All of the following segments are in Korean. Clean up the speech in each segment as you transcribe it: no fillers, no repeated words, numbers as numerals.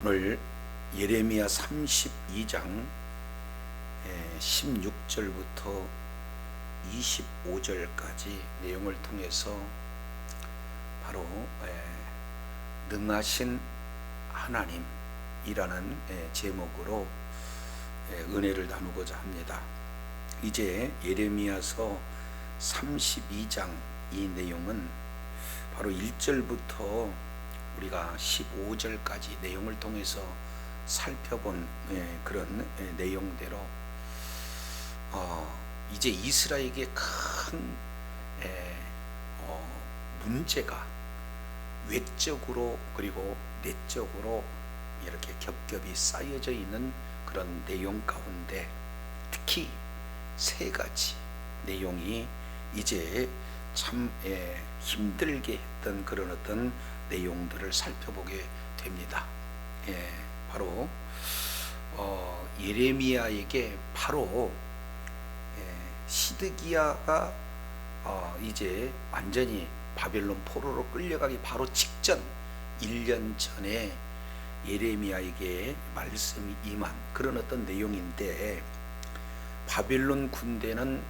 오늘 예레미야 32장 16절부터 25절까지 내용을 통해서 바로 능하신 하나님이라는 제목으로 은혜를 나누고자 합니다. 이제 예레미야서 32장 이 내용은 바로 1절부터 우리가 15절까지 내용을 통해서 살펴본 그런 내용대로 이제 이스라엘에게 큰 문제가 외적으로 그리고 내적으로 이렇게 겹겹이 쌓여져 있는 그런 내용 가운데 특히 세 가지 내용이 이제 참 힘들게 했던 그런 어떤 내용들을 살펴보게 됩니다. 바로 예레미야에게 바로 시드기야가 이제 완전히 바벨론 포로로 끌려가기 바로 직전 1년 전에 예레미야에게 말씀이 임한 그런 어떤 내용인데, 바벨론 군대는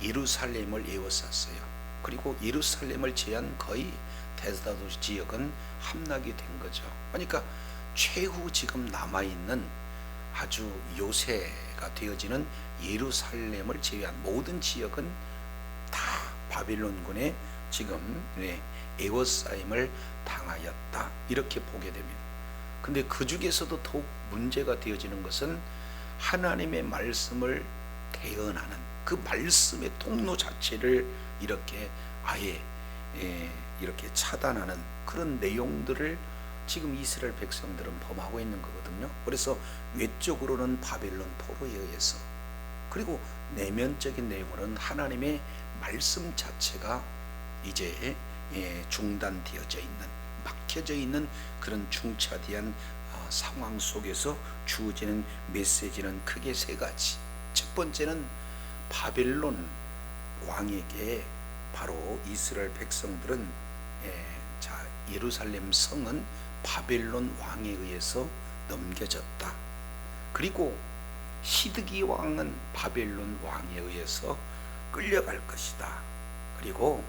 예루살렘을 에워쌌어요. 그리고 예루살렘을 제한 거의 대다수 지역은 함락이 된 거죠. 그러니까 최후 지금 남아있는 아주 요새가 되어지는 예루살렘을 제외한 모든 지역은 다 바빌론군의 지금 에워싸임을 당하였다, 이렇게 보게 됩니다. 근데 그 중에서도 더욱 문제가 되어지는 것은 하나님의 말씀을 대언하는 그 말씀의 통로 자체를 이렇게 아예 이렇게 차단하는 그런 내용들을 지금 이스라엘 백성들은 범하고 있는 거거든요. 그래서 외적으로는 바벨론 포로에 의해서, 그리고 내면적인 내용으로는 하나님의 말씀 자체가 이제 중단되어져 있는, 막혀져 있는 그런 중차대한 상황 속에서 주어지는 메시지는 크게 세 가지. 첫 번째는 바벨론 왕에게 바로 이스라엘 백성들은 예루살렘 성은 바벨론 왕에 의해서 넘겨졌다. 그리고 시드기 왕은 바벨론 왕에 의해서 끌려갈 것이다. 그리고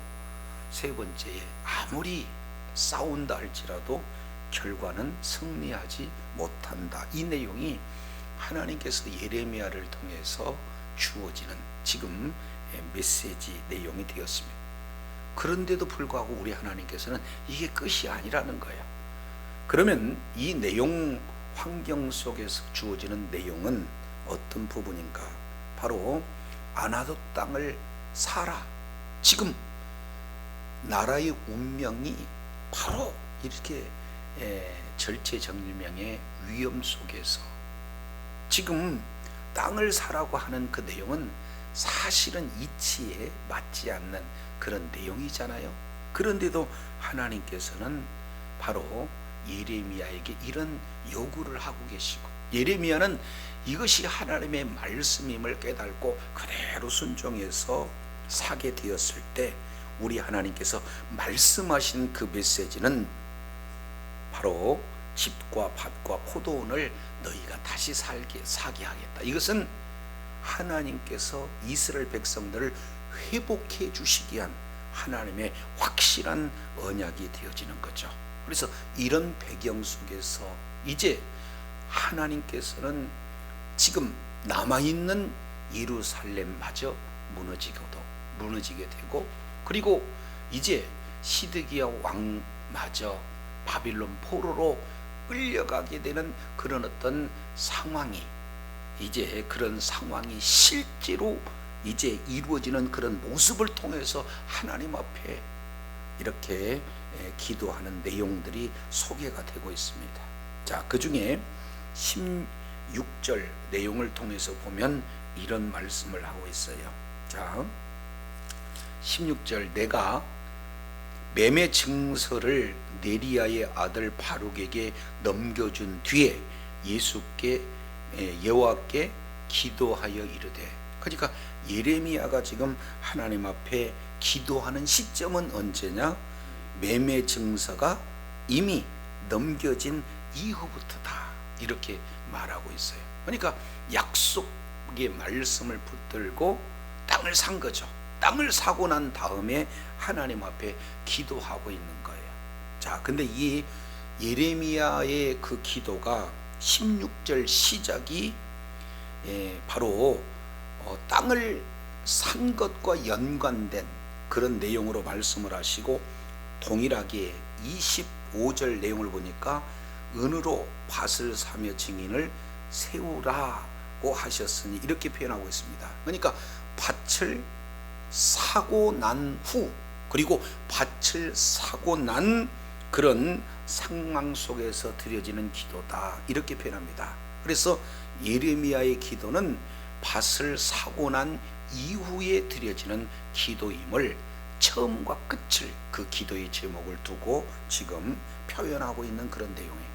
세 번째에 아무리 싸운다 할지라도 결과는 승리하지 못한다. 이 내용이 하나님께서 예레미야를 통해서 주어지는 지금 메시지 내용이 되었습니다. 그런데도 불구하고 우리 하나님께서는 이게 끝이 아니라는 거예요. 그러면 이 내용 환경 속에서 주어지는 내용은 어떤 부분인가? 바로 아나돗 땅을 사라. 지금 나라의 운명이 바로 이렇게 절체절명의 위험 속에서 지금 땅을 사라고 하는 그 내용은 사실은 이치에 맞지 않는 그런 내용이잖아요. 그런데도 하나님께서는 바로 예레미야에게 이런 요구를 하고 계시고, 예레미야는 이것이 하나님의 말씀임을 깨닫고 그대로 순종해서 사게 되었을 때 우리 하나님께서 말씀하신 그 메시지는 바로 집과 밭과 포도원을 너희가 다시 사게 하겠다. 이것은 하나님께서 이스라엘 백성들을 회복해 주시기 위한 하나님의 확실한 언약이 되어지는 거죠. 그래서 이런 배경 속에서 이제 하나님께서는 지금 남아있는 예루살렘마저 무너지게 되고, 그리고 이제 시드기야 왕마저 바빌론 포로로 끌려가게 되는 그런 어떤 상황이, 이제 그런 상황이 실제로 이제 이루어지는 그런 모습을 통해서 하나님 앞에 이렇게 기도하는 내용들이 소개가 되고 있습니다. 자, 그 중에 16절 내용을 통해서 보면 이런 말씀을 하고 있어요. 자, 16절, 내가 매매 증서를 네리야의 아들 바룩에게 넘겨준 뒤에 여호와께 기도하여 이르되. 그러니까 예레미야가 지금 하나님 앞에 기도하는 시점은 언제냐? 매매 증서가 이미 넘겨진 이후부터다. 이렇게 말하고 있어요. 그러니까 약속의 말씀을 붙들고 땅을 산 거죠. 땅을 사고 난 다음에 하나님 앞에 기도하고 있는 거예요. 자, 근데 이 예레미야의 그 기도가 16절 시작이 바로 땅을 산 것과 연관된 그런 내용으로 말씀을 하시고, 동일하게 25절 내용을 보니까 은으로 밭을 사며 증인을 세우라고 하셨으니 이렇게 표현하고 있습니다. 그러니까 밭을 사고 난 후, 그리고 밭을 사고 난 그런 상황 속에서 드려지는 기도다, 이렇게 표현합니다. 그래서 예레미야의 기도는 밭을 사고 난 이후에 드려지는 기도임을 처음과 끝을 그 기도의 제목을 두고 지금 표현하고 있는 그런 내용이에요.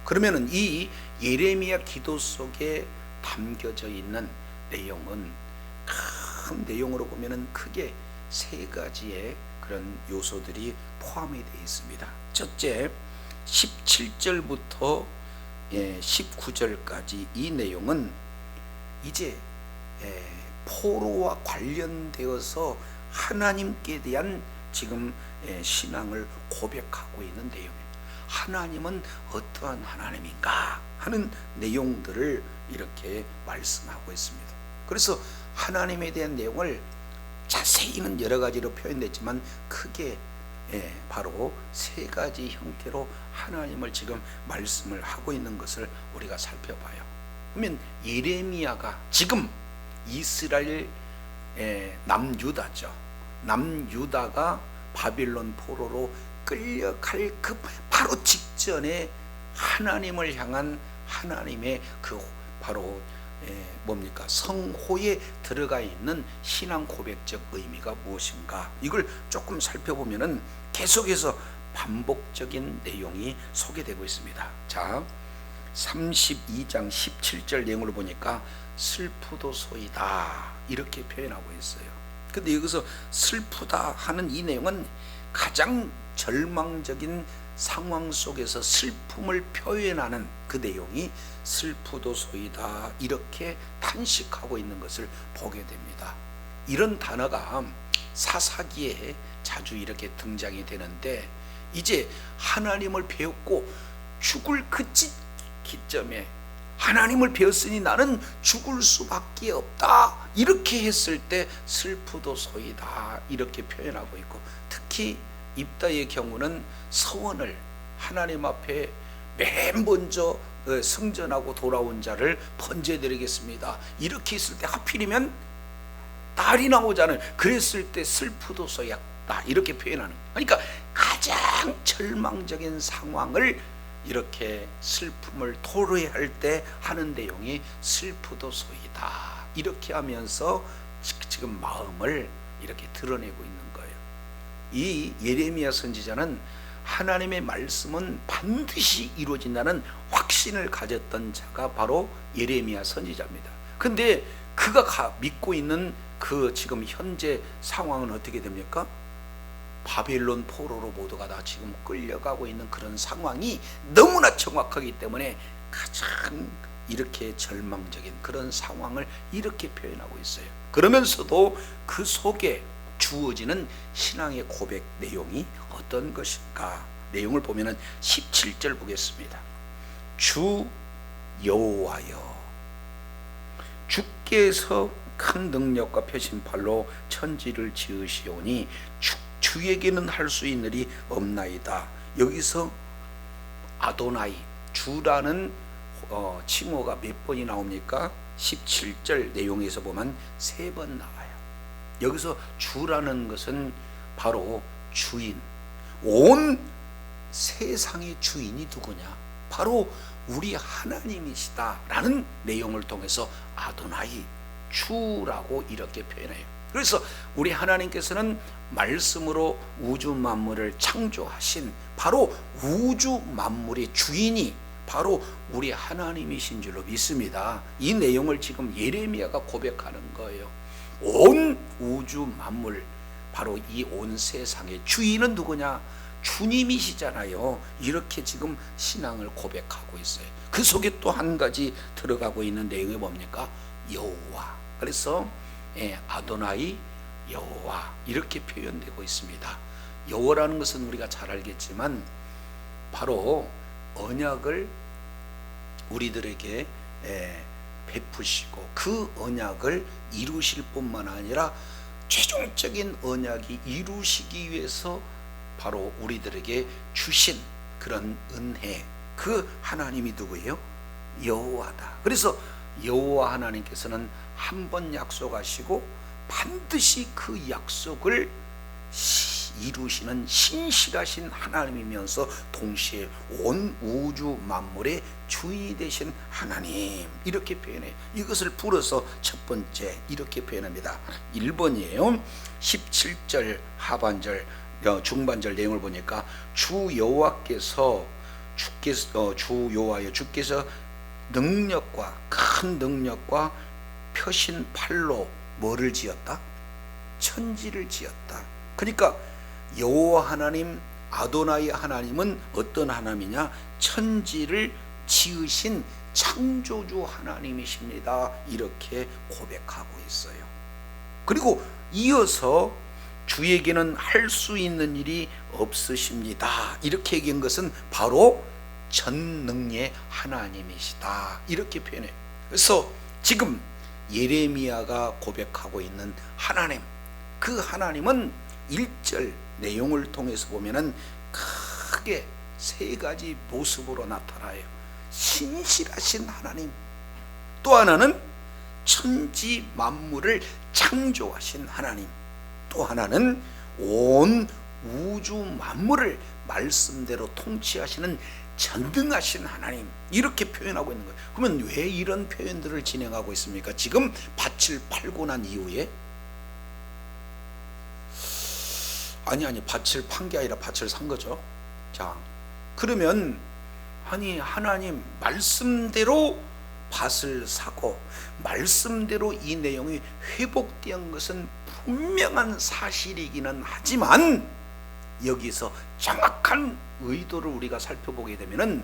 그러면은 이 예레미야 기도 속에 담겨져 있는 내용은 큰 내용으로 보면은 크게 세 가지의 그런 요소들이 포함이 되어 있습니다. 첫째, 17절부터 19절까지 이 내용은 이제 포로와 관련되어서 하나님께 대한 지금 신앙을 고백하고 있는 내용이에요. 하나님은 어떠한 하나님인가 하는 내용들을 이렇게 말씀하고 있습니다. 그래서 하나님에 대한 내용을 자세히는 여러 가지로 표현됐지만 크게 바로 세 가지 형태로 하나님을 지금 말씀을 하고 있는 것을 우리가 살펴봐요. 그러면 예레미야가 지금 이스라엘 남유다죠. 남유다가 바빌론 포로로 끌려갈 그 바로 직전에 하나님을 향한 하나님의 그 바로 뭡니까? 성호에 들어가 있는 신앙 고백적 의미가 무엇인가? 이걸 조금 살펴보면은 계속해서 반복적인 내용이 소개되고 있습니다. 자, 32장 17절 내용을 보니까 슬프도소이다 이렇게 표현하고 있어요. 근데 여기서 슬프다 하는 이 내용은 가장 절망적인 상황 속에서 슬픔을 표현하는 그 내용이 슬프도소이다 이렇게 탄식하고 있는 것을 보게 됩니다. 이런 단어가 사사기에 자주 이렇게 등장이 되는데, 이제 하나님을 배웠고 죽을 그 기점에 하나님을 배웠으니 나는 죽을 수밖에 없다 이렇게 했을 때 슬프도소이다 이렇게 표현하고 있고, 특히 입다의 경우는 서원을 하나님 앞에 맨 먼저 성전하고 돌아온 자를 번제드리겠습니다 이렇게 했을 때 하필이면 딸이 나오잖아요. 그랬을 때 슬프도소이다 이렇게 표현하는, 그러니까 가장 절망적인 상황을 이렇게 슬픔을 토로할 때 하는 내용이 슬프도소이다 이렇게 하면서 지금 마음을 이렇게 드러내고 있는 거예요. 이 예레미야 선지자는 하나님의 말씀은 반드시 이루어진다는 확신을 가졌던 자가 바로 예레미야 선지자입니다. 근데 그가 믿고 있는 그 지금 현재 상황은 어떻게 됩니까? 바벨론 포로로 모두가 다 지금 끌려가고 있는 그런 상황이 너무나 정확하기 때문에 가장 이렇게 절망적인 그런 상황을 이렇게 표현하고 있어요. 그러면서도 그 속에 주어지는 신앙의 고백 내용이 어떤 것인가? 내용을 보면은 17절 보겠습니다. 주 여호와여, 주께서 큰 능력과 표심팔로 천지를 지으시오니 주에게는 할 수 있는 일이 없나이다. 여기서 아도나이, 주라는 칭호가 몇 번이 나옵니까? 17절 내용에서 보면 3번 나와요. 여기서 주라는 것은 바로 주인, 온 세상의 주인이 누구냐? 바로 우리 하나님이시다 라는 내용을 통해서 아도나이, 주라고 이렇게 표현해요. 그래서 우리 하나님께서는 말씀으로 우주 만물을 창조하신 바로 우주 만물의 주인이 바로 우리 하나님이신 줄로 믿습니다. 이 내용을 지금 예레미야가 고백하는 거예요. 온 우주 만물, 바로 이 온 세상의 주인은 누구냐? 주님이시잖아요. 이렇게 지금 신앙을 고백하고 있어요. 그 속에 또 한 가지 들어가고 있는 내용이 뭡니까? 여호와. 그래서 아도나이 여호와 이렇게 표현되고 있습니다. 여호와라는 것은 우리가 잘 알겠지만 바로 언약을 우리들에게 베푸시고 그 언약을 이루실 뿐만 아니라 최종적인 언약이 이루시기 위해서 바로 우리들에게 주신 그런 은혜, 그 하나님이 누구예요? 여호와다. 그래서 여호와 하나님께서는 한 번 약속하시고 반드시 그 약속을 이루시는 신실하신 하나님이면서 동시에 온 우주 만물의 주인이 되신 하나님, 이렇게 표현해요. 이것을 불어서 첫 번째 이렇게 표현합니다. 1번이에요 17절 하반절 중반절 내용을 보니까 주 여호와께서 주 여호와여 주께서 능력과 큰 능력과 펴신 팔로 뭐를 지었다? 천지를 지었다. 그러니까 여호와 하나님 아도나이 하나님은 어떤 하나님이냐? 천지를 지으신 창조주 하나님이십니다. 이렇게 고백하고 있어요. 그리고 이어서 주에게는 할 수 있는 일이 없으십니다. 이렇게 얘기한 것은 바로 전능의 하나님이시다. 이렇게 표현해요. 그래서 지금 예레미야가 고백하고 있는 하나님, 그 하나님은 1절 내용을 통해서 보면은 크게 세 가지 모습으로 나타나요. 신실하신 하나님, 또 하나는 천지 만물을 창조하신 하나님, 또 하나는 온 우주 만물을 말씀대로 통치하시는 전능하신 하나님, 이렇게 표현하고 있는 거예요. 그러면 왜 이런 표현들을 진행하고 있습니까? 지금 밭을 팔고 난 이후에 아니 밭을 판 게 아니라 밭을 산 거죠. 자, 그러면 아니 하나님 말씀대로 밭을 사고 말씀대로 이 내용이 회복된 것은 분명한 사실이기는 하지만 여기서 정확한 의도를 우리가 살펴보게 되면은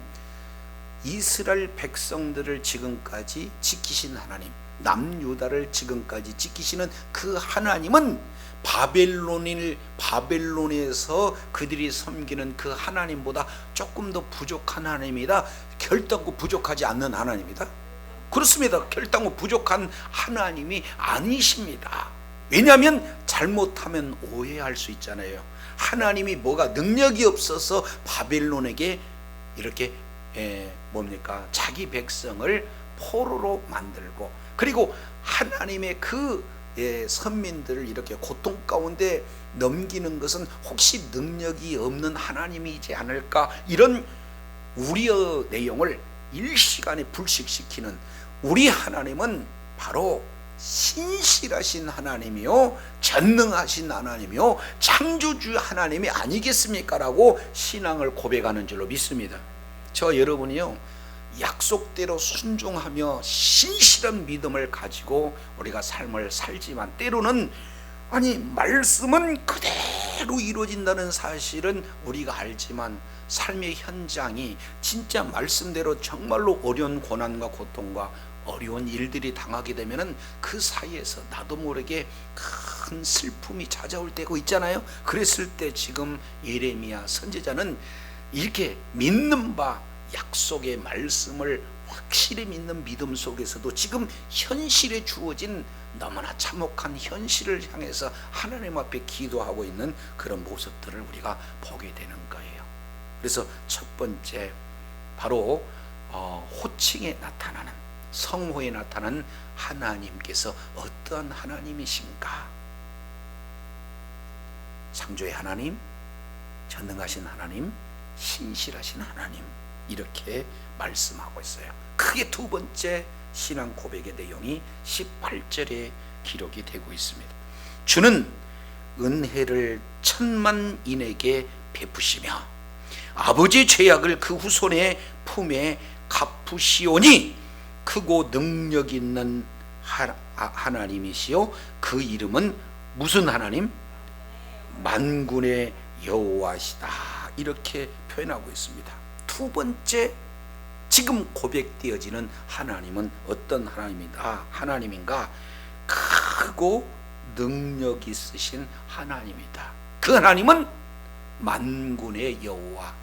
이스라엘 백성들을 지금까지 지키신 하나님, 남유다를 지금까지 지키시는 그 하나님은 바벨론에서 그들이 섬기는 그 하나님보다 조금 더 부족한 하나님이다. 결단코 부족하지 않는 하나님이다. 그렇습니다. 결단코 부족한 하나님이 아니십니다. 왜냐하면 잘못하면 오해할 수 있잖아요. 하나님이 뭐가 능력이 없어서 바벨론에게 이렇게 자기 백성을 포로로 만들고, 그리고 하나님의 그 선민들을 이렇게 고통 가운데 넘기는 것은 혹시 능력이 없는 하나님이지 않을까, 이런 우리의 내용을 일시간에 불식시키는 우리 하나님은 바로 신실하신 하나님이요 전능하신 하나님이요 창조주 하나님이 아니겠습니까? 라고 신앙을 고백하는 줄로 믿습니다. 저 여러분이요 약속대로 순종하며 신실한 믿음을 가지고 우리가 삶을 살지만 때로는 말씀은 그대로 이루어진다는 사실은 우리가 알지만 삶의 현장이 진짜 말씀대로 정말로 어려운 고난과 고통과 어려운 일들이 당하게 되면은 그 사이에서 나도 모르게 큰 슬픔이 찾아올 때가 있잖아요. 그랬을 때 지금 예레미야 선지자는 이렇게 믿는 바 약속의 말씀을 확실히 믿는 믿음 속에서도 지금 현실에 주어진 너무나 참혹한 현실을 향해서 하나님 앞에 기도하고 있는 그런 모습들을 우리가 보게 되는 거예요. 그래서 첫 번째 바로 호칭에 나타나는, 성호에 나타나는 하나님께서 어떠한 하나님이신가? 창조의 하나님, 전능하신 하나님, 신실하신 하나님, 이렇게 말씀하고 있어요. 크게 두 번째 신앙 고백의 내용이 18절에 기록이 되고 있습니다. 주는 은혜를 천만인에게 베푸시며 아버지의 죄악을 그 후손의 품에 갚으시오니 크고 능력 있는 하나님이시요 그 이름은 무슨 하나님? 만군의 여호와시다. 이렇게 표현하고 있습니다. 두 번째, 지금 고백되어지는 하나님은 어떤 하나님인가? 크고 능력 있으신 하나님이다. 그 하나님은 만군의 여호와,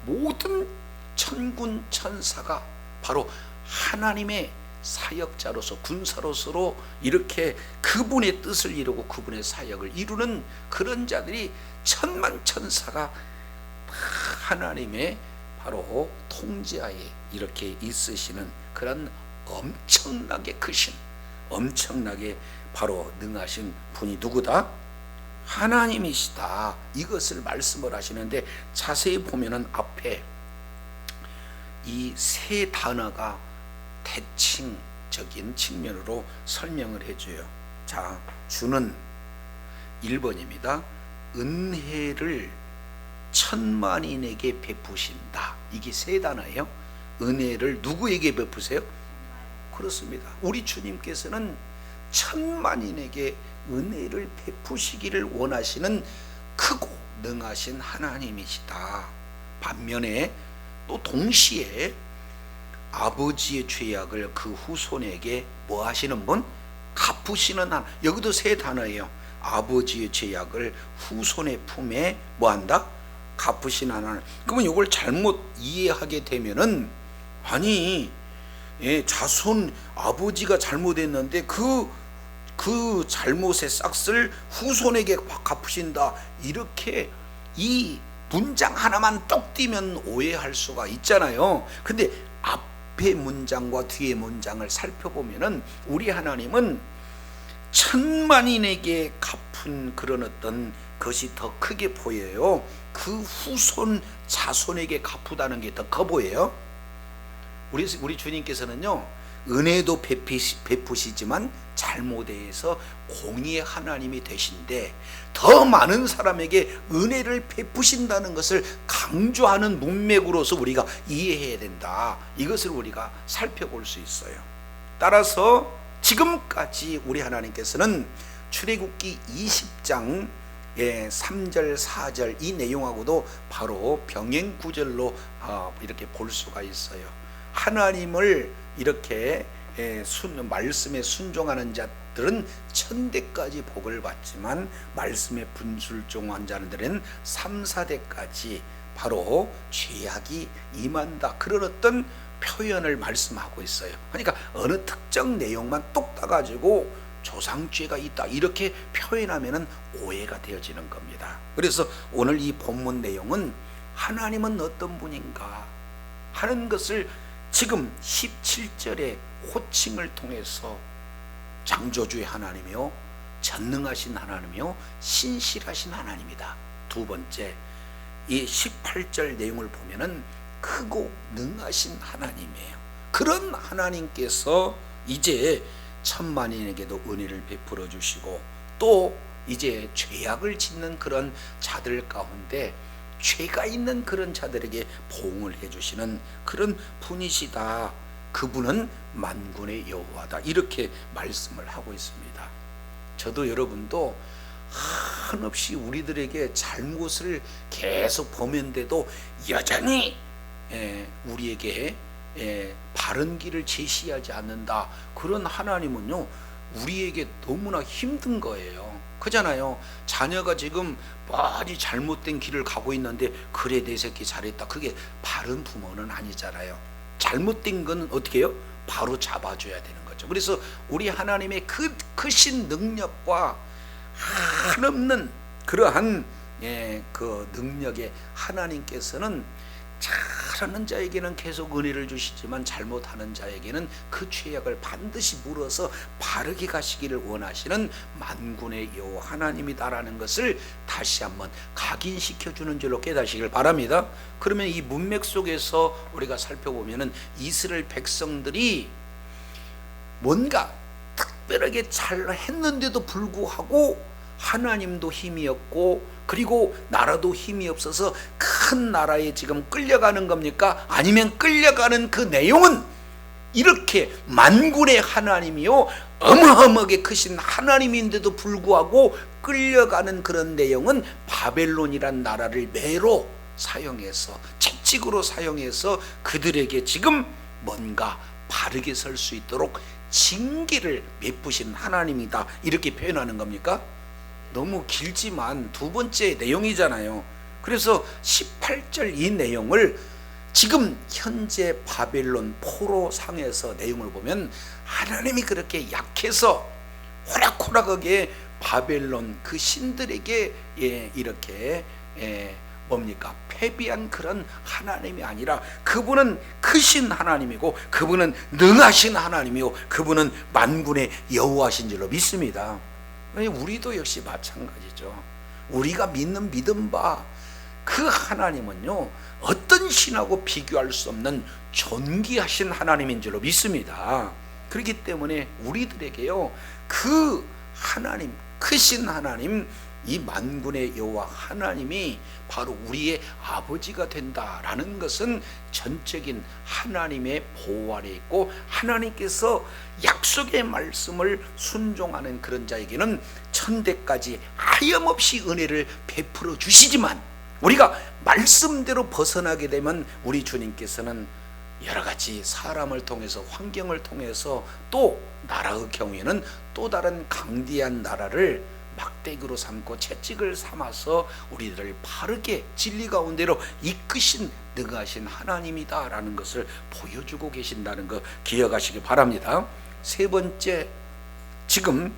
모든 천군 천사가 바로 하나님의 사역자로서, 군사로서 이렇게 그분의 뜻을 이루고 그분의 사역을 이루는 그런 자들이 천만 천사가 하나님의 바로 통제하에 이렇게 있으시는 그런 엄청나게 크신, 엄청나게 바로 능하신 분이 누구다? 하나님이시다. 이것을 말씀을 하시는데, 자세히 보면은 앞에 이 세 단어가 대칭적인 측면으로 설명을 해줘요. 자, 주는 1번입니다. 은혜를 천만인에게 베푸신다. 이게 세 단어예요. 은혜를 누구에게 베푸세요? 그렇습니다. 우리 주님께서는 천만인에게 은혜를 베푸시기를 원하시는 크고 능하신 하나님이시다. 반면에 또 동시에 아버지의 죄악을 그 후손에게 뭐 하시는 분? 갚으시는 한. 여기도 세 단어예요. 아버지의 죄악을 후손의 품에 뭐 한다? 갚으시는 하나님. 그러면 이걸 잘못 이해하게 되면은, 아니, 자손 아버지가 잘못했는데 그 잘못의 싹을 후손에게 갚으신다, 이렇게 이 문장 하나만 똑 띄면 오해할 수가 있잖아요. 근데 앞에 문장과 뒤에 문장을 살펴보면은 우리 하나님은 천만인에게 갚은 그런 어떤 것이 더 크게 보여요. 그 후손 자손에게 갚으다는 게 더 커 보여요. 우리 주님께서는요, 은혜도 베푸시지만 잘못해서 공의의 하나님이 되신데, 더 많은 사람에게 은혜를 베푸신다는 것을 강조하는 문맥으로서 우리가 이해해야 된다. 이것을 우리가 살펴볼 수 있어요. 따라서 지금까지 우리 하나님께서는 출애굽기 20장 3절 4절 이 내용하고도 바로 병행 구절로 이렇게 볼 수가 있어요. 하나님을 이렇게 말씀에 순종하는 자들은 천대까지 복을 받지만, 말씀에 분출종한 자들은 3, 4대까지 바로 죄악이 임한다, 그런 어떤 표현을 말씀하고 있어요. 그러니까 어느 특정 내용만 똑 따가지고 조상죄가 있다 이렇게 표현하면 오해가 되어지는 겁니다. 그래서 오늘 이 본문 내용은 하나님은 어떤 분인가 하는 것을 지금 17절의 호칭을 통해서 창조주의 하나님이요, 전능하신 하나님이요, 신실하신 하나님이다. 두 번째, 이 18절 내용을 보면은 크고 능하신 하나님이에요. 그런 하나님께서 이제 천만인에게도 은혜를 베풀어 주시고, 또 이제 죄악을 짓는 그런 자들 가운데 죄가 있는 그런 자들에게 보응을 해주시는 그런 분이시다. 그분은 만군의 여호와다, 이렇게 말씀을 하고 있습니다. 저도 여러분도 한없이 우리들에게 잘못을 계속 범했는데도 여전히 우리에게 바른 길을 제시하지 않는다, 그런 하나님은요 우리에게 너무나 힘든 거예요. 그잖아요. 자녀가 지금 많이 잘못된 길을 가고 있는데, 그래 내 새끼 잘했다, 그게 바른 부모는 아니잖아요. 잘못된 건 어떻게 해요? 바로 잡아줘야 되는 거죠. 그래서 우리 하나님의 그 크신 능력과 한없는 그러한 그 능력의 하나님께서는 잘하는 자에게는 계속 은혜를 주시지만, 잘못하는 자에게는 그 죄악을 반드시 물어서 바르게 가시기를 원하시는 만군의 여호와 하나님이다라는 것을 다시 한번 각인시켜주는 줄로 깨닫시길 바랍니다. 그러면 이 문맥 속에서 우리가 살펴보면은 이스라엘 백성들이 뭔가 특별하게 잘 했는데도 불구하고 하나님도 힘이 없고, 그리고 나라도 힘이 없어서 큰 나라에 지금 끌려가는 겁니까? 아니면 끌려가는 그 내용은 이렇게 만군의 하나님이요, 어마어마하게 크신 하나님인데도 불구하고 끌려가는 그런 내용은 바벨론이란 나라를 매로 사용해서, 채찍으로 사용해서 그들에게 지금 뭔가 바르게 설 수 있도록 징계를 베푸신 하나님이다, 이렇게 표현하는 겁니까? 너무 길지만 두 번째 내용이잖아요. 그래서 18절 이 내용을 지금 현재 바벨론 포로상에서 내용을 보면 하나님이 그렇게 약해서 호락호락하게 바벨론 그 신들에게 이렇게 뭡니까? 패배한 그런 하나님이 아니라 그분은 크신 하나님이고 그분은 능하신 하나님이고 그분은 만군의 여호와신 줄로 믿습니다. 우리도 역시 마찬가지죠. 우리가 믿는 믿음 바 그 하나님은요, 어떤 신하고 비교할 수 없는 존귀하신 하나님인 줄로 믿습니다. 그렇기 때문에 우리들에게요, 그 하나님, 크신 하나님, 이 만군의 여호와 하나님이 바로 우리의 아버지가 된다라는 것은 전적인 하나님의 보호 아래 있고, 하나님께서 약속의 말씀을 순종하는 그런 자에게는 천대까지 하염없이 은혜를 베풀어 주시지만, 우리가 말씀대로 벗어나게 되면 우리 주님께서는 여러 가지 사람을 통해서, 환경을 통해서, 또 나라의 경우에는 또 다른 강대한 나라를 막대기로 삼고 채찍을 삼아서 우리들을 바르게 진리 가운데로 이끄신 능하신 하나님이다라는 것을 보여주고 계신다는 거 기억하시기 바랍니다. 세 번째, 지금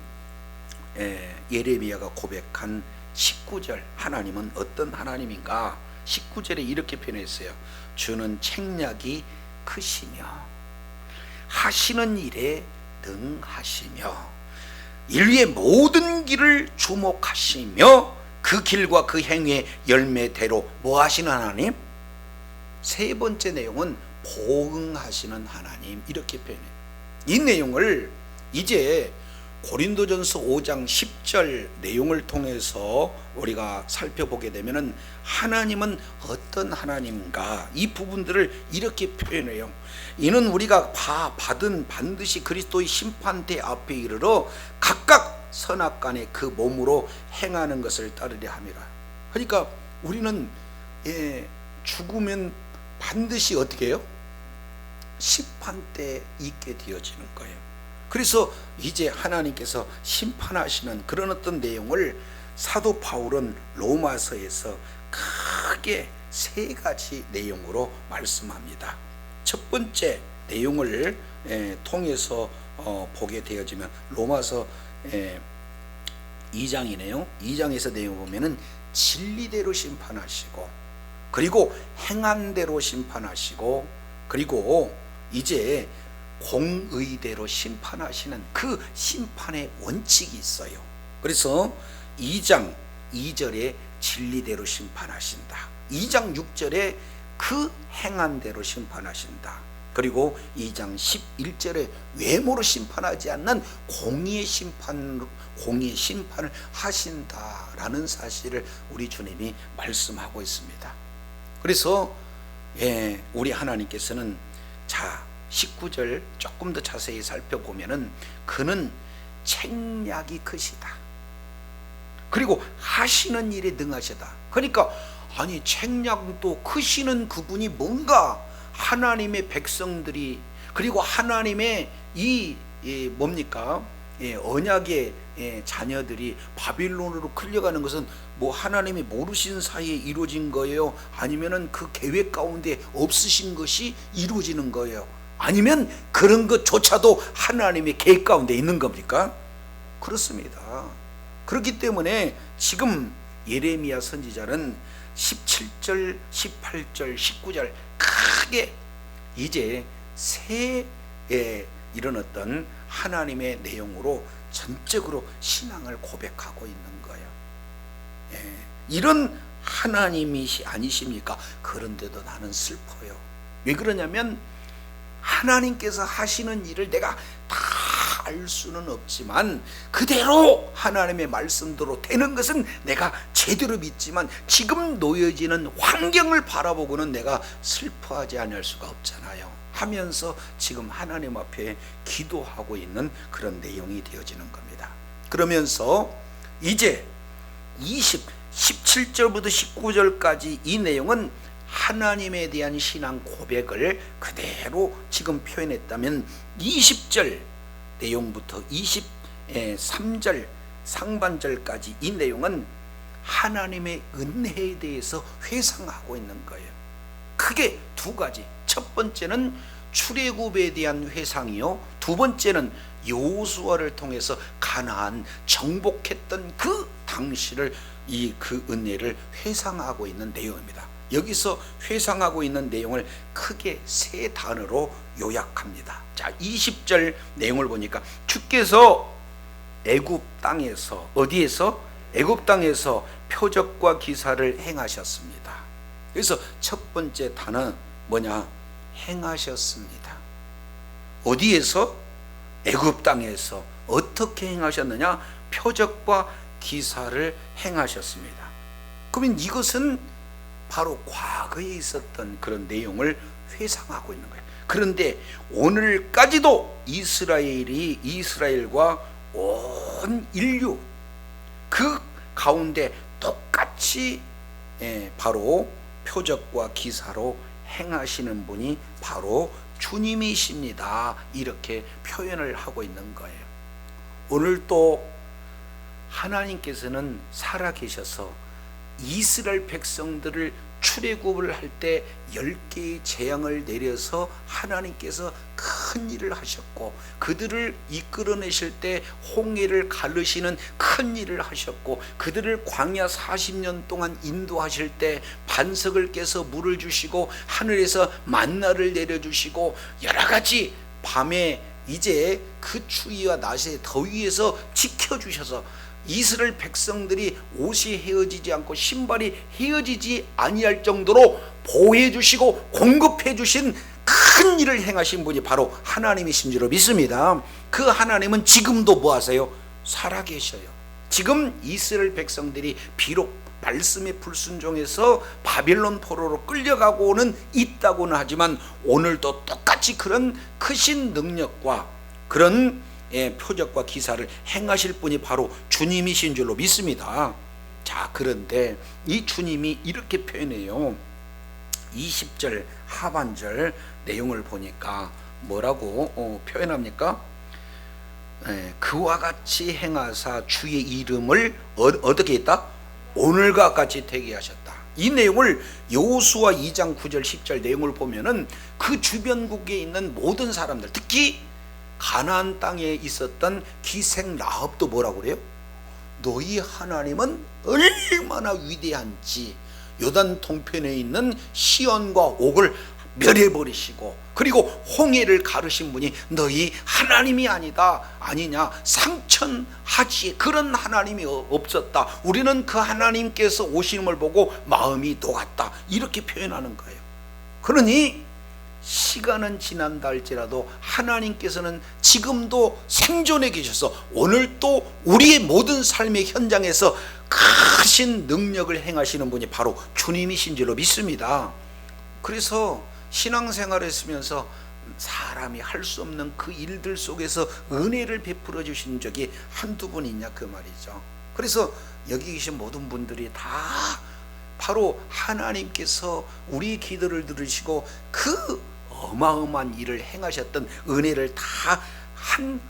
예레미야가 고백한 19절, 하나님은 어떤 하나님인가? 19절에 이렇게 표현했어요. 주는 책략이 크시며 하시는 일에 능하시며 인류의 모든 길을 주목하시며 그 길과 그 행위의 열매대로 뭐 하시는 하나님? 세 번째 내용은 보응하시는 하나님, 이렇게 표현해요. 이 내용을 이제 고린도전서 5장 10절 내용을 통해서 우리가 살펴보게 되면은 하나님은 어떤 하나님인가, 이 부분들을 이렇게 표현해요. 이는 우리가 받은 반드시 그리스도의 심판대 앞에 이르러 각각 선악간에 그 몸으로 행하는 것을 따르려 함이라. 그러니까 우리는 죽으면 반드시 어떻게 해요? 심판대에 있게 되어지는 거예요. 그래서 이제 하나님께서 심판하시는 그런 어떤 내용을 사도 바울은 로마서에서 크게 세 가지 내용으로 말씀합니다. 첫 번째 내용을 통해서 보게 되어지면 로마서 2장이네요. 2장에서 내용 보면은 진리대로 심판하시고, 그리고 행한 대로 심판하시고, 그리고 이제 공의대로 심판하시는 그 심판의 원칙이 있어요. 그래서 2장 2절에 진리대로 심판하신다, 2장 6절에 그 행한 대로 심판하신다, 그리고 2장 11절에 외모로 심판하지 않는 공의의 심판을 하신다라는 사실을 우리 주님이 말씀하고 있습니다. 그래서 우리 하나님께서는 19절 조금 더 자세히 살펴보면은 그는 책략이 크시다, 그리고 하시는 일에 능하시다. 그러니까 아니, 책략도 크시는 그분이 뭔가 하나님의 백성들이, 그리고 하나님의 뭡니까? 언약의 자녀들이 바빌론으로 끌려가는 것은 뭐 하나님이 모르신 사이에 이루어진 거예요? 아니면은 그 계획 가운데 없으신 것이 이루어지는 거예요? 아니면 그런 것조차도 하나님의 계획 가운데 있는 겁니까? 그렇습니다. 그렇기 때문에 지금 예레미야 선지자는 17절, 18절, 19절 크게 이제 새 이런 어떤 하나님의 내용으로 전적으로 신앙을 고백하고 있는 거예요. 이런 하나님이 아니십니까? 그런데도 나는 슬퍼요. 왜 그러냐면 하나님께서 하시는 일을 내가 다 알 수는 없지만 그대로 하나님의 말씀대로 되는 것은 내가 제대로 믿지만 지금 놓여지는 환경을 바라보고는 내가 슬퍼하지 않을 수가 없잖아요 하면서 지금 하나님 앞에 기도하고 있는 그런 내용이 되어지는 겁니다. 그러면서 이제 17절부터 19절까지 이 내용은 하나님에 대한 신앙 고백을 그대로 지금 표현했다면 20절 내용부터 23절 상반절까지 이 내용은 하나님의 은혜에 대해서 회상하고 있는 거예요. 크게 두 가지. 첫 번째는 출애굽에 대한 회상이요, 두 번째는 여호수아를 통해서 가나안 정복했던 그 당시를 그 은혜를 회상하고 있는 내용입니다. 여기서 회상하고 있는 내용을 크게 세 단어로 요약합니다. 자, 20절 내용을 보니까 주께서 애굽 땅에서, 어디에서? 애굽 땅에서 표적과 기사를 행하셨습니다. 그래서 첫 번째 단어 뭐냐? 행하셨습니다. 어디에서? 애굽 땅에서. 어떻게 행하셨느냐? 표적과 기사를 행하셨습니다. 그러면 이것은 바로 과거에 있었던 그런 내용을 회상하고 있는 거예요. 그런데 오늘까지도 이스라엘과 온 인류 그 가운데 똑같이 바로 표적과 기사로 행하시는 분이 바로 주님이십니다. 이렇게 표현을 하고 있는 거예요. 오늘 또 하나님께서는 살아계셔서 이스라엘 백성들을 출애굽을 할 때 10개의 재앙을 내려서 하나님께서 큰 일을 하셨고, 그들을 이끌어내실 때 홍해를 가르시는 큰 일을 하셨고, 그들을 광야 40년 동안 인도하실 때 반석을 깨서 물을 주시고 하늘에서 만나를 내려주시고 여러 가지 밤에 이제 그 추위와 낮의 더위에서 지켜주셔서 이스라엘 백성들이 옷이 헤어지지 않고 신발이 헤어지지 아니할 정도로 보호해 주시고 공급해 주신 큰 일을 행하신 분이 바로 하나님이신 줄로 믿습니다. 그 하나님은 지금도 뭐 하세요? 살아계셔요. 지금 이스라엘 백성들이 비록 말씀에 불순종해서 바빌론 포로로 끌려가고는 있다고는 하지만 오늘도 똑같이 그런 크신 능력과 그런 표적과 기사를 행하실 분이 바로 주님이신 줄로 믿습니다. 자, 그런데 이 주님이 이렇게 표현해요. 20절 하반절 내용을 보니까 뭐라고 표현합니까? 그와 같이 행하사 주의 이름을 어떻게 했다? 오늘과 같이 되게 하셨다. 이 내용을 여호수아 2장 9절 10절 내용을 보면은 그 주변국에 있는 모든 사람들, 특히 가나안 땅에 있었던 기생 라합도 뭐라고 그래요? 너희 하나님은 얼마나 위대한지 요단 동편에 있는 시온과 옥을 멸해버리시고 그리고 홍해를 가르신 분이 너희 하나님이 아니냐, 상천하지 그런 하나님이 없었다. 우리는 그 하나님께서 오심을 보고 마음이 녹았다. 이렇게 표현하는 거예요. 그러니 시간은 지난다 할지라도 하나님께서는 지금도 생존해 계셔서 오늘 또 우리의 모든 삶의 현장에서 크신 능력을 행하시는 분이 바로 주님이신 줄로 믿습니다. 그래서 신앙생활을 했으면서 사람이 할 수 없는 그 일들 속에서 은혜를 베풀어 주신 적이 한두 번 있냐 그 말이죠. 그래서 여기 계신 모든 분들이 다 바로 하나님께서 우리 기도를 들으시고 그 어마어마한 일을 행하셨던 은혜를 다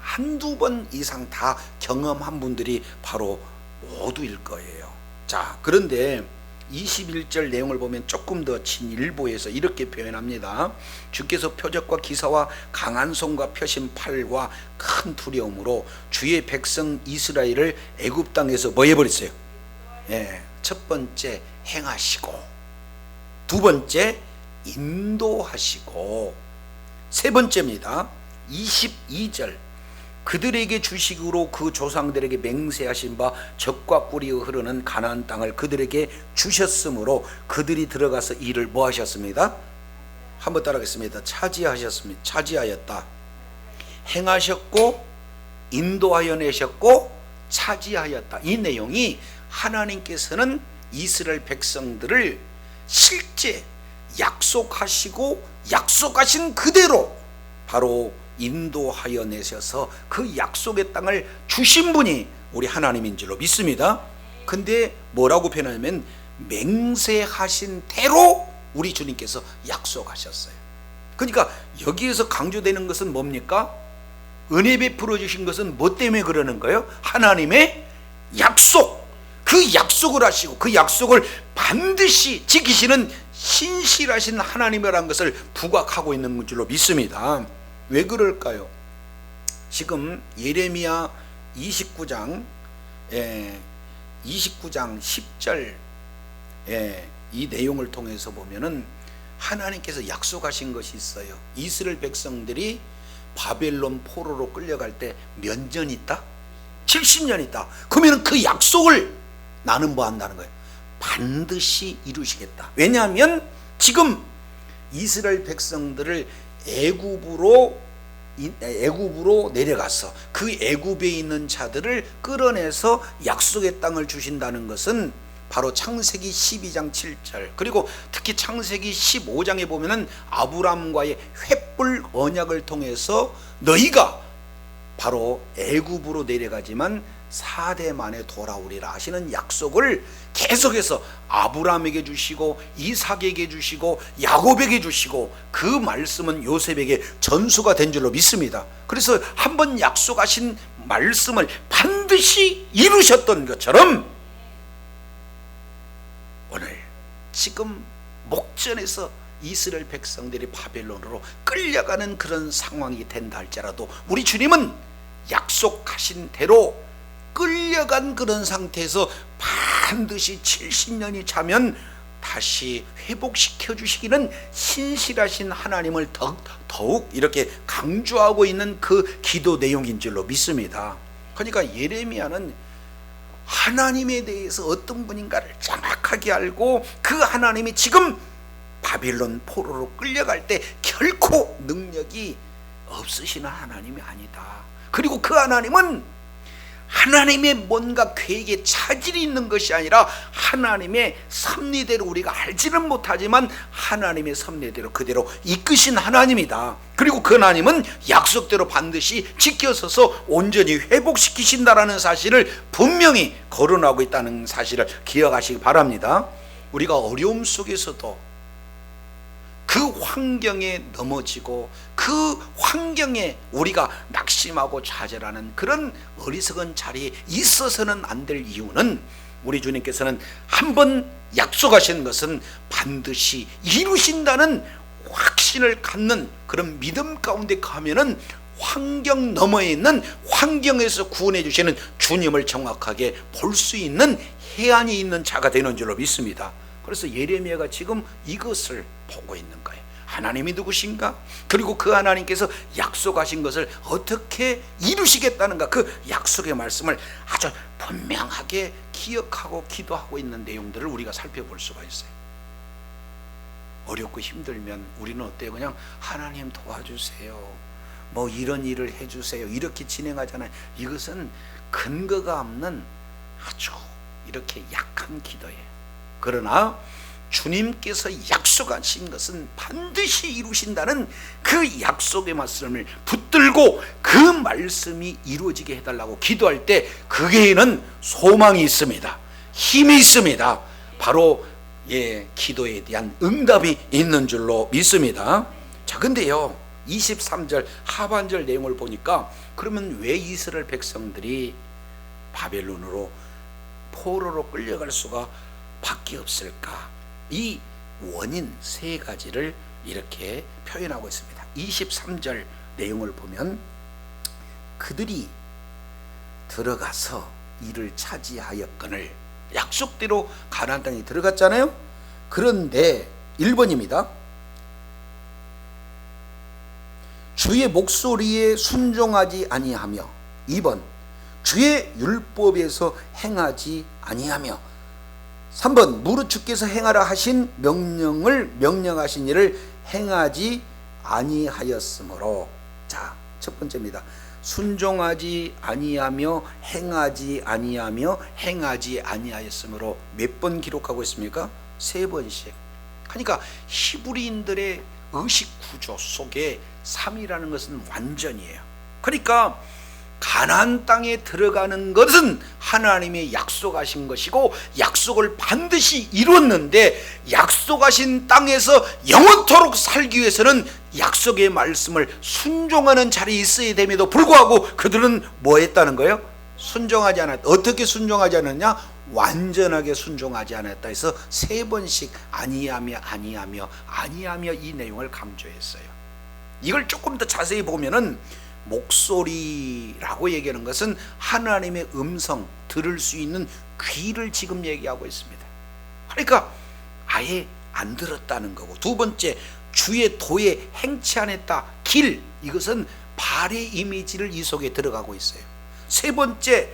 한두 번 이상 다 경험한 분들이 바로 모두일 거예요. 자, 그런데 21절 내용을 보면 조금 더 진일보에서 이렇게 표현합니다. 주께서 표적과 기사와 강한 손과 펴신 팔과 큰 두려움으로 주의 백성 이스라엘을 애굽 땅에서 뭐 해버렸어요? 첫 번째 행하시고, 두 번째 인도하시고, 세 번째입니다. 22절 그들에게 주식으로 그 조상들에게 맹세하신 바 젖과 꿀이 흐르는 가나안 땅을 그들에게 주셨으므로 그들이 들어가서 이를 뭐 하셨습니다? 한번 따라하겠습니다. 차지하였다. 행하셨고 인도하여 내셨고 차지하였다. 이 내용이 하나님께서는 이스라엘 백성들을 실제 약속하시고 약속하신 그대로 바로 인도하여 내셔서 그 약속의 땅을 주신 분이 우리 하나님인 줄로 믿습니다. 근데 뭐라고 표현하냐면 맹세하신 대로 우리 주님께서 약속하셨어요. 그러니까 여기에서 강조되는 것은 뭡니까? 은혜 베풀어 주신 것은 뭐 때문에 그러는 거예요? 하나님의 약속. 그 약속을 하시고 그 약속을 반드시 지키시는 신실하신 하나님이라는 것을 부각하고 있는 줄로 믿습니다. 왜 그럴까요? 지금 예레미야 29장 10절 이 내용을 통해서 보면은 하나님께서 약속하신 것이 있어요. 이스라엘 백성들이 바벨론 포로로 끌려갈 때 몇 년 있다? 70년 있다. 그러면 그 약속을 나는 뭐 한다는 거예요? 반드시 이루시겠다. 왜냐하면 지금 이스라엘 백성들을 애굽으로 내려가서 그 애굽에 있는 자들을 끌어내서 약속의 땅을 주신다는 것은 바로 창세기 12장 7절, 그리고 특히 창세기 15장에 보면은 아브람과의 횃불 언약을 통해서 너희가 바로 애굽으로 내려가지만 4대 만에 돌아오리라 하시는 약속을 계속해서 아브람에게 주시고 이삭에게 주시고 야곱에게 주시고, 그 말씀은 요셉에게 전수가 된 줄로 믿습니다. 그래서 한번 약속하신 말씀을 반드시 이루셨던 것처럼 오늘 지금 목전에서 이스라엘 백성들이 바벨론으로 끌려가는 그런 상황이 된다 할지라도 우리 주님은 약속하신 대로 끌려간 그런 상태에서 반드시 70년이 차면 다시 회복시켜 주시기는 신실하신 하나님을 더욱 이렇게 강조하고 있는 그 기도 내용인 줄로 믿습니다. 그러니까 예레미야는 하나님에 대해서 어떤 분인가를 정확하게 알고 그 하나님이 지금 바벨론 포로로 끌려갈 때 결코 능력이 없으시는 하나님이 아니다. 그리고 그 하나님은 하나님의 뭔가 계획에 차질이 있는 것이 아니라 하나님의 섭리대로 우리가 알지는 못하지만 하나님의 섭리대로 그대로 이끄신 하나님이다. 그리고 그 하나님은 약속대로 반드시 지켜서서 온전히 회복시키신다라는 사실을 분명히 거론하고 있다는 사실을 기억하시기 바랍니다. 우리가 어려움 속에서도 그 환경에 넘어지고 그 환경에 우리가 낙심하고 좌절하는 그런 어리석은 자리에 있어서는 안 될 이유는 우리 주님께서는 한번 약속하신 것은 반드시 이루신다는 확신을 갖는 그런 믿음 가운데 가면은 환경 너머에 있는 환경에서 구원해 주시는 주님을 정확하게 볼 수 있는 해안이 있는 자가 되는 줄로 믿습니다. 그래서 예레미야가 지금 이것을 보고 있는 거예요. 하나님이 누구신가? 그리고 그 하나님께서 약속하신 것을 어떻게 이루시겠다는가? 그 약속의 말씀을 아주 분명하게 기억하고 기도하고 있는 내용들을 우리가 살펴볼 수가 있어요. 어렵고 힘들면 우리는 어때요? 그냥 하나님 도와주세요, 뭐 이런 일을 해주세요, 이렇게 진행하잖아요. 이것은 근거가 없는 아주 이렇게 약한 기도예요. 그러나 주님께서 약속하신 것은 반드시 이루신다는 그 약속의 말씀을 붙들고 그 말씀이 이루어지게 해달라고 기도할 때 그게에는 소망이 있습니다. 힘이 있습니다. 바로 기도에 대한 응답이 있는 줄로 믿습니다. 자, 근데요 23절 하반절 내용을 보니까 그러면 왜 이스라엘 백성들이 바벨론으로 포로로 끌려갈 수가 밖에 없을까? 이 원인 세 가지를 이렇게 표현하고 있습니다. 23절 내용을 보면 그들이 들어가서 이를 차지하였거늘, 약속대로 가나안 땅에 들어갔잖아요. 그런데 1번입니다. 주의 목소리에 순종하지 아니하며, 2번 주의 율법에서 행하지 아니하며, 3번 무릇 주께서 행하라 하신 명령을 명령하신 일을 행하지 아니하였으므로. 자, 첫 번째입니다. 순종하지 아니하며 행하지 아니하며 행하지 아니하였으므로 몇 번 기록하고 있습니까? 3번씩. 그러니까 히브리인들의 의식 구조 속에 3이라는 것은 완전이에요. 그러니까 가나안 땅에 들어가는 것은 하나님이 약속하신 것이고 약속을 반드시 이뤘는데, 약속하신 땅에서 영원토록 살기 위해서는 약속의 말씀을 순종하는 자리에 있어야 됨에도 불구하고 그들은 뭐 했다는 거예요? 순종하지 않았다. 어떻게 순종하지 않았냐? 완전하게 순종하지 않았다 해서 3번씩 아니하며 이 내용을 강조했어요. 이걸 조금 더 자세히 보면은 목소리라고 얘기하는 것은 하나님의 음성, 들을 수 있는 귀를 지금 얘기하고 있습니다. 그러니까 아예 안 들었다는 거고, 두 번째, 주의 도에 행치 않았다. 길, 이것은 발의 이미지를 이 속에 들어가고 있어요. 세 번째,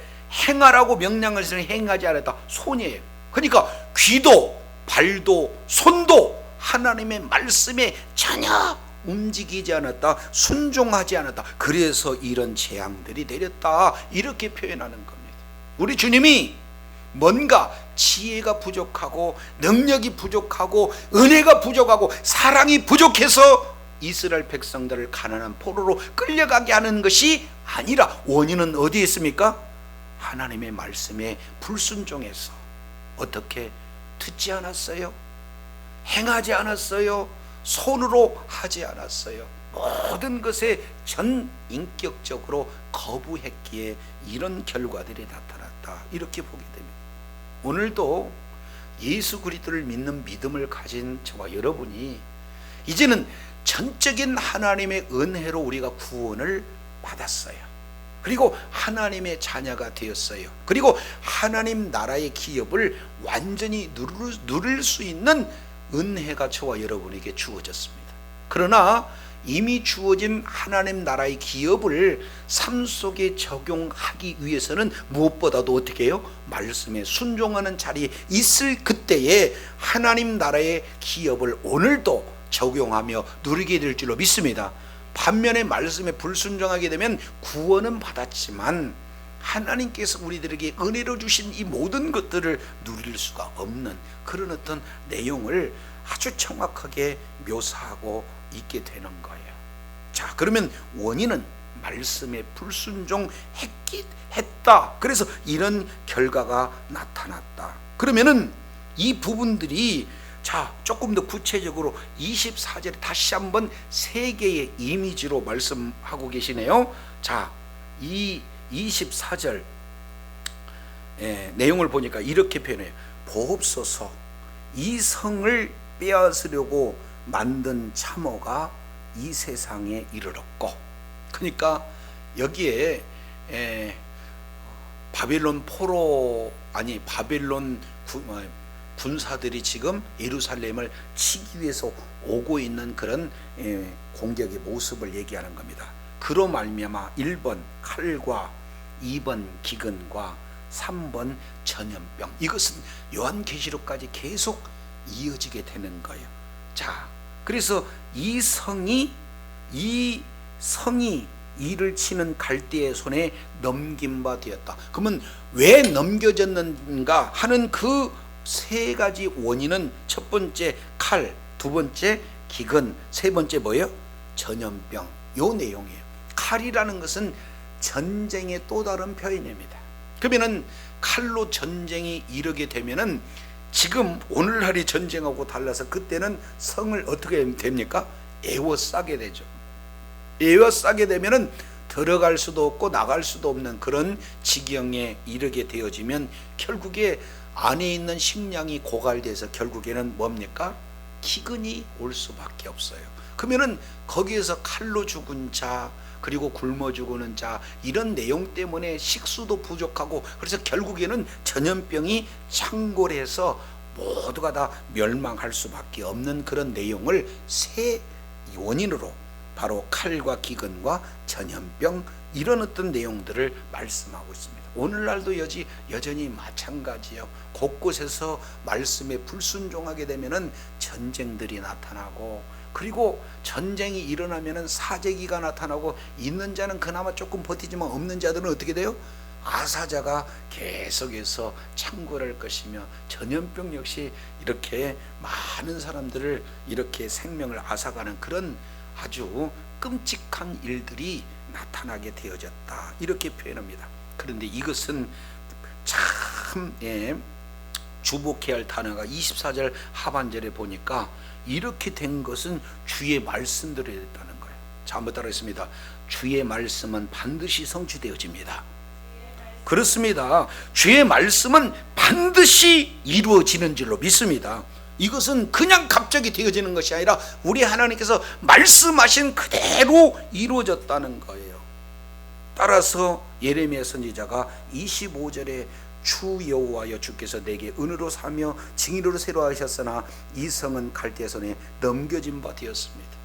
행하라고 명령을 해서 행하지 않았다. 손이에요. 그러니까 귀도 발도 손도 하나님의 말씀에 전혀 움직이지 않았다. 순종하지 않았다. 그래서 이런 재앙들이 내렸다. 이렇게 표현하는 겁니다. 우리 주님이 뭔가 지혜가 부족하고 능력이 부족하고 은혜가 부족하고 사랑이 부족해서 이스라엘 백성들을 가나안 포로로 끌려가게 하는 것이 아니라, 원인은 어디에 있습니까? 하나님의 말씀에 불순종해서. 어떻게? 듣지 않았어요? 행하지 않았어요? 손으로 하지 않았어요? 모든 것에 전인격적으로 거부했기에 이런 결과들이 나타났다. 이렇게 보게 됩니다. 오늘도 예수 그리스도를 믿는 믿음을 가진 저와 여러분이 이제는 전적인 하나님의 은혜로 우리가 구원을 받았어요. 그리고 하나님의 자녀가 되었어요. 그리고 하나님 나라의 기업을 완전히 누릴 수 있는 은혜가 저와 여러분에게 주어졌습니다. 그러나 이미 주어진 하나님 나라의 기업을 삶 속에 적용하기 위해서는 무엇보다도 어떻게 해요? 말씀에 순종하는 자리에 있을 그때에 하나님 나라의 기업을 오늘도 적용하며 누리게 될 줄로 믿습니다. 반면에 말씀에 불순종하게 되면 구원은 받았지만 하나님께서 우리들에게 은혜로 주신 이 모든 것들을 누릴 수가 없는 그런 어떤 내용을 아주 정확하게 묘사하고 있게 되는 거예요. 자, 그러면 원인은 말씀에 불순종했다. 그래서 이런 결과가 나타났다. 그러면은 이 부분들이, 자, 조금 더 구체적으로 24절에 다시 한번 세 개의 이미지로 말씀하고 계시네요. 자, 이 24절 내용을 보니까 이렇게 표현해요. 보옵소서, 이 성을 빼앗으려고 만든 참호가 이 세상에 이르렀고. 그러니까 여기에 바벨론 군사들이 지금 예루살렘을 치기 위해서 오고 있는 그런 공격의 모습을 얘기하는 겁니다. 그로 말미암아 1번 칼과 2번 기근과 3번 전염병, 이것은 요한계시록까지 계속 이어지게 되는 거예요. 자, 그래서 이 성이 이를 치는 갈대의 손에 넘김바 되었다. 그러면 왜 넘겨졌는가 하는 그 세 가지 원인은, 첫 번째 칼, 두 번째 기근, 세 번째 뭐예요? 전염병. 요 내용이에요. 칼이라는 것은 전쟁의 또 다른 표현입니다. 그러면은 칼로 전쟁이 이르게 되면은, 지금 오늘날의 전쟁하고 달라서 그때는 성을 어떻게 됩니까? 에워싸게 되죠. 에워싸게 되면은 들어갈 수도 없고 나갈 수도 없는 그런 지경에 이르게 되어지면 결국에 안에 있는 식량이 고갈돼서 결국에는 뭡니까? 기근이 올 수밖에 없어요. 그러면은 거기에서 칼로 죽은 자, 그리고 굶어 죽는 자, 이런 내용 때문에 식수도 부족하고, 그래서 결국에는 전염병이 창궐해서 모두가 다 멸망할 수밖에 없는 그런 내용을 세 원인으로, 바로 칼과 기근과 전염병, 이런 어떤 내용들을 말씀하고 있습니다. 오늘날도 여전히 마찬가지예요. 곳곳에서 말씀에 불순종하게 되면은 전쟁들이 나타나고, 그리고 전쟁이 일어나면은 사재기가 나타나고, 있는 자는 그나마 조금 버티지만 없는 자들은 어떻게 돼요? 아사자가 계속해서 창궐할 것이며, 전염병 역시 이렇게 많은 사람들을 이렇게 생명을 앗아가는 그런 아주 끔찍한 일들이 나타나게 되어졌다. 이렇게 표현합니다. 그런데 이것은 참 주목해야 할 단어가 24절 하반절에 보니까 이렇게 된 것은 주의 말씀대로 됐다는 거예요. 자, 한번 따라했습니다. 주의 말씀은 반드시 성취되어집니다. 그렇습니다. 주의 말씀은 반드시 이루어지는 줄로 믿습니다. 이것은 그냥 갑자기 되어지는 것이 아니라 우리 하나님께서 말씀하신 그대로 이루어졌다는 거예요. 따라서 예레미야 선지자가 25절에 주 여호와여 주께서 내게 은으로 사며 증인으로 새로 하셨으나 이 성은 갈대아 손에 넘겨진 바 되었습니다.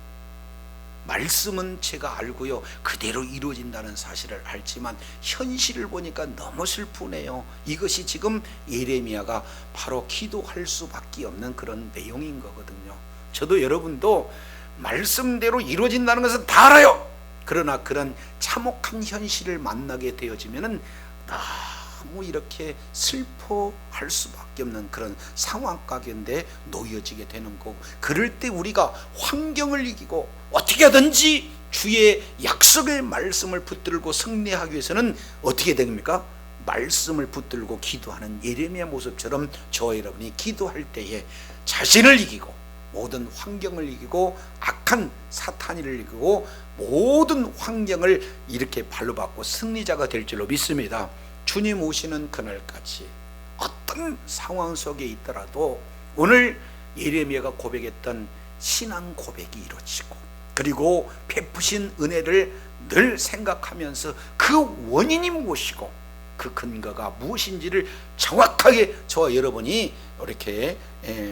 말씀은 제가 알고요 그대로 이루어진다는 사실을 알지만 현실을 보니까 너무 슬프네요. 이것이 지금 예레미야가 바로 기도할 수밖에 없는 그런 내용인 거거든요. 저도 여러분도 말씀대로 이루어진다는 것은 다 알아요. 그러나 그런 참혹한 현실을 만나게 되어지면은 너무 이렇게 슬퍼할 수밖에 없는 그런 상황 가운데 놓여지게 되는 거고, 그럴 때 우리가 환경을 이기고 어떻게 하든지 주의 약속의 말씀을 붙들고 승리하기 위해서는 어떻게 됩니까? 말씀을 붙들고 기도하는 예레미야 모습처럼 저와 여러분이 기도할 때에 자신을 이기고 모든 환경을 이기고 악한 사탄이를 이기고 모든 환경을 이렇게 발로 밟고 승리자가 될 줄로 믿습니다. 주님 오시는 그날까지 어떤 상황 속에 있더라도 오늘 예레미야가 고백했던 신앙 고백이 이루어지고, 그리고 베푸신 은혜를 늘 생각하면서 그 원인이 무엇이고 그 근거가 무엇인지를 정확하게 저와 여러분이 이렇게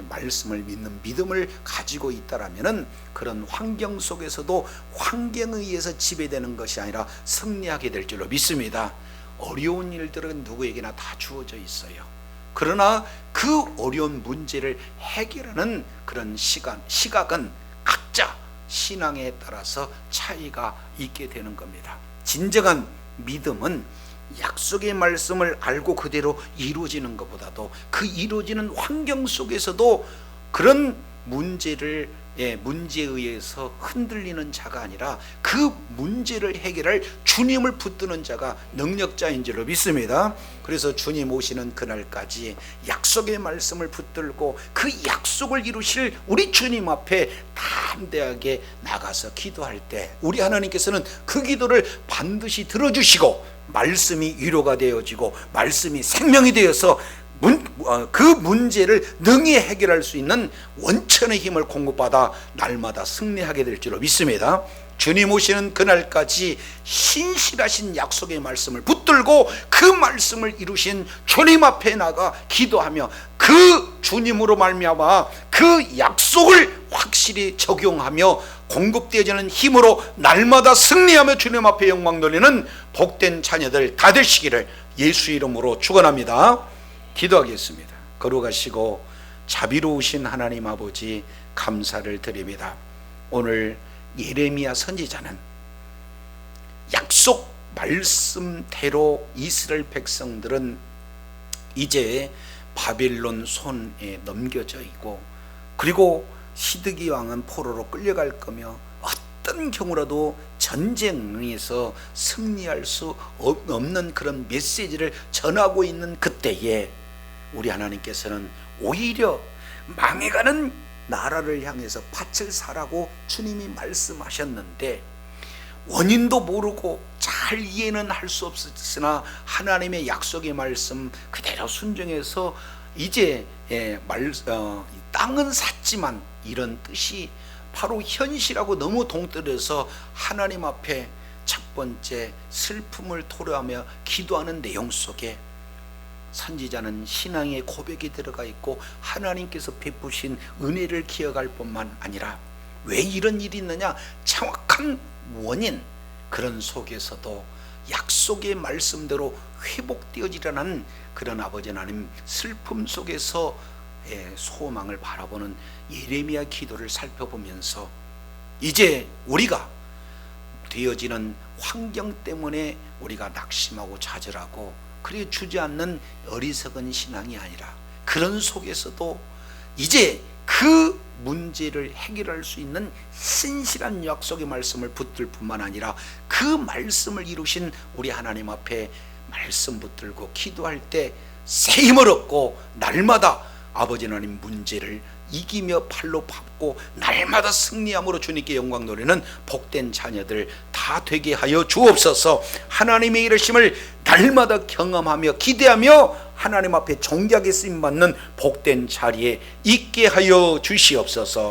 말씀을 믿는 믿음을 가지고 있다라면은 그런 환경 속에서도 환경에 의해서 지배되는 것이 아니라 승리하게 될 줄로 믿습니다. 어려운 일들은 누구에게나 다 주어져 있어요. 그러나 그 어려운 문제를 해결하는 그런 시각은 각자 신앙에 따라서 차이가 있게 되는 겁니다. 진정한 믿음은 약속의 말씀을 알고 그대로 이루어지는 것보다도 그 이루어지는 환경 속에서도 그런 문제에 의해서 흔들리는 자가 아니라 그 문제를 해결할 주님을 붙드는 자가 능력자인 줄로 믿습니다. 그래서 주님 오시는 그날까지 약속의 말씀을 붙들고 그 약속을 이루실 우리 주님 앞에 담대하게 나가서 기도할 때 우리 하나님께서는 그 기도를 반드시 들어주시고 말씀이 위로가 되어지고 말씀이 생명이 되어서 그 문제를 능히 해결할 수 있는 원천의 힘을 공급받아 날마다 승리하게 될 줄로 믿습니다. 주님 오시는 그날까지 신실하신 약속의 말씀을 붙들고 그 말씀을 이루신 주님 앞에 나가 기도하며 그 주님으로 말미암아 그 약속을 확실히 적용하며 공급되어지는 힘으로 날마다 승리하며 주님 앞에 영광 돌리는 복된 자녀들 다 되시기를 예수 이름으로 축원합니다. 기도하겠습니다. 걸어가시고 자비로우신 하나님 아버지 감사를 드립니다. 오늘 예레미야 선지자는 약속 말씀대로 이스라엘 백성들은 이제 바벨론 손에 넘겨져 있고, 그리고 시드기 왕은 포로로 끌려갈 거며 어떤 경우라도 전쟁에서 승리할 수 없는 그런 메시지를 전하고 있는 그때에 우리 하나님께서는 오히려 망해가는 나라를 향해서 밭을 사라고 주님이 말씀하셨는데 원인도 모르고 잘 이해는 할 수 없으나 하나님의 약속의 말씀 그대로 순종해서 이제 땅은 샀지만 이런 뜻이 바로 현실하고 너무 동떨어져서 하나님 앞에 첫 번째 슬픔을 토로하며 기도하는 내용 속에 선지자는 신앙의 고백이 들어가 있고 하나님께서 베푸신 은혜를 기억할 뿐만 아니라 왜 이런 일이 있느냐 정확한 원인, 그런 속에서도 약속의 말씀대로 회복되어지라는 그런 아버지 하나님 슬픔 속에서 소망을 바라보는 예레미야 기도를 살펴보면서 이제 우리가 되어지는 환경 때문에 우리가 낙심하고 좌절하고 그래 주저앉는 어리석은 신앙이 아니라 그런 속에서도 이제 그 문제를 해결할 수 있는 신실한 약속의 말씀을 붙들 뿐만 아니라 그 말씀을 이루신 우리 하나님 앞에 말씀 붙들고 기도할 때 새 힘을 얻고 날마다 아버지 하나님 문제를 이기며 팔로 밟고 날마다 승리함으로 주님께 영광 돌리는 복된 자녀들 다 되게 하여 주옵소서. 하나님의 이르심을 날마다 경험하며 기대하며 하나님 앞에 존귀하게 쓰임받는 복된 자리에 있게 하여 주시옵소서.